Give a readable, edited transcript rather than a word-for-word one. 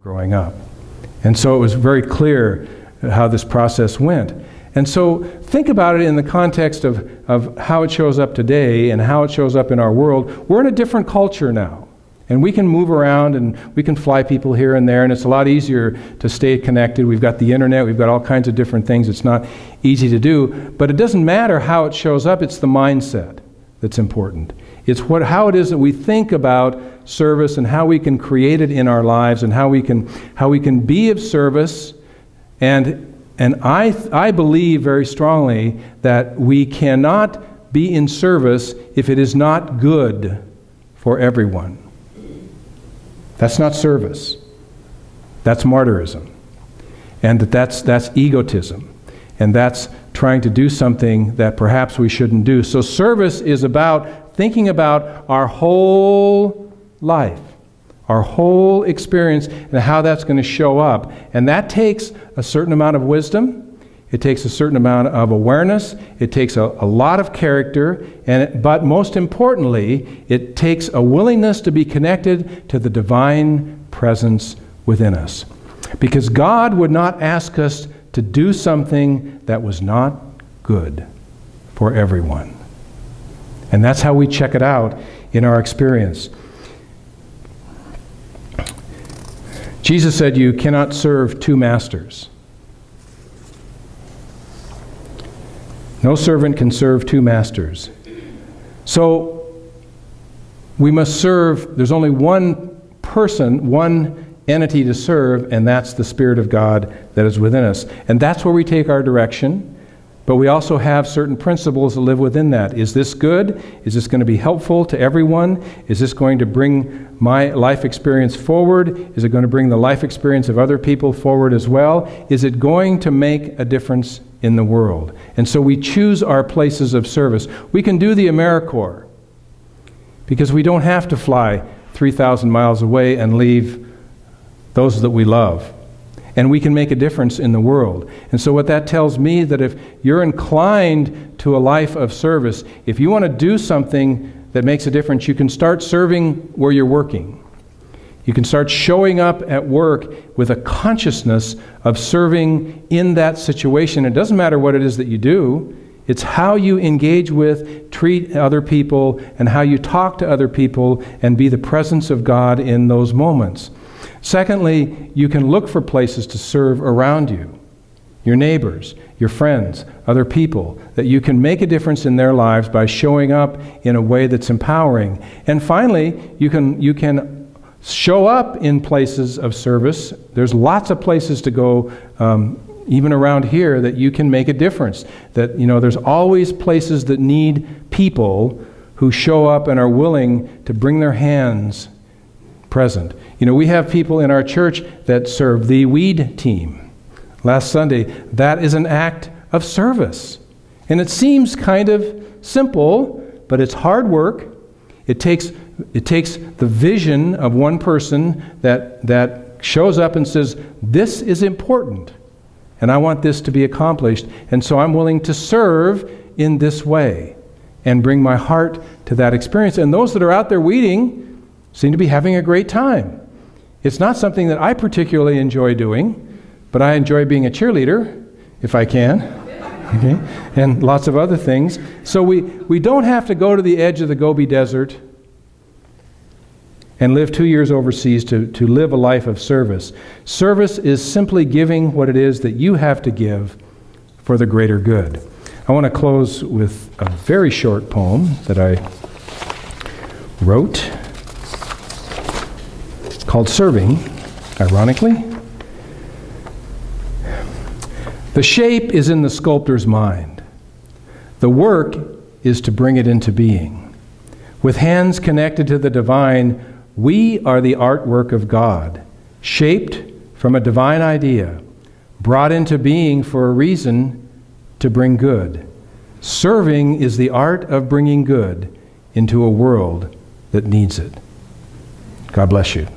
growing up. And so it was very clear how this process went. And so think about it in the context of how it shows up today and how it shows up in our world. We're in a different culture now. And we can move around and we can fly people here and there, and it's a lot easier to stay connected. We've got the internet, we've got all kinds of different things. It's not easy to do, but it doesn't matter how it shows up, it's the mindset that's important. It's how it is that we think about service and how we can create it in our lives and how we can be of service. And I believe very strongly that we cannot be in service if it is not good for everyone. That's not service. That's martyrism. And that's egotism. And that's trying to do something that perhaps we shouldn't do. So service is about thinking about our whole life, our whole experience, and how that's going to show up. And that takes a certain amount of wisdom. It takes a certain amount of awareness. It takes a lot of character. But most importantly, it takes a willingness to be connected to the divine presence within us. Because God would not ask us to do something that was not good for everyone. And that's how we check it out in our experience. Jesus said, "You cannot serve two masters." No servant can serve two masters. So we must serve. There's only one person, one entity to serve, and that's the Spirit of God that is within us. And that's where we take our direction. But we also have certain principles that live within that. Is this good? Is this going to be helpful to everyone? Is this going to bring my life experience forward? Is it going to bring the life experience of other people forward as well? Is it going to make a difference in the world? And so we choose our places of service. We can do the AmeriCorps because we don't have to fly 3,000 miles away and leave those that we love. And we can make a difference in the world. And so what that tells me that if you're inclined to a life of service, if you want to do something that makes a difference, you can start serving where you're working. You can start showing up at work with a consciousness of serving in that situation. It doesn't matter what it is that you do. It's how you engage with, treat other people, and how you talk to other people and be the presence of God in those moments. Secondly, you can look for places to serve around you, your neighbors, your friends, other people, that you can make a difference in their lives by showing up in a way that's empowering. And finally, you can show up in places of service. There's lots of places to go, even around here, that you can make a difference. That, there's always places that need people who show up and are willing to bring their hands present. We have people in our church that serve the weed team. Last Sunday, that is an act of service. And it seems kind of simple, but it's hard work. It takes the vision of one person that shows up and says, this is important, and I want this to be accomplished, and so I'm willing to serve in this way and bring my heart to that experience. And those that are out there weeding seem to be having a great time. It's not something that I particularly enjoy doing, but I enjoy being a cheerleader, if I can, okay? And lots of other things. So we don't have to go to the edge of the Gobi Desert and live 2 years overseas to live a life of service. Service is simply giving what it is that you have to give for the greater good. I want to close with a very short poem that I wrote, called Serving, ironically. The shape is in the sculptor's mind. The work is to bring it into being. With hands connected to the divine, we are the artwork of God, shaped from a divine idea, brought into being for a reason to bring good. Serving is the art of bringing good into a world that needs it. God bless you.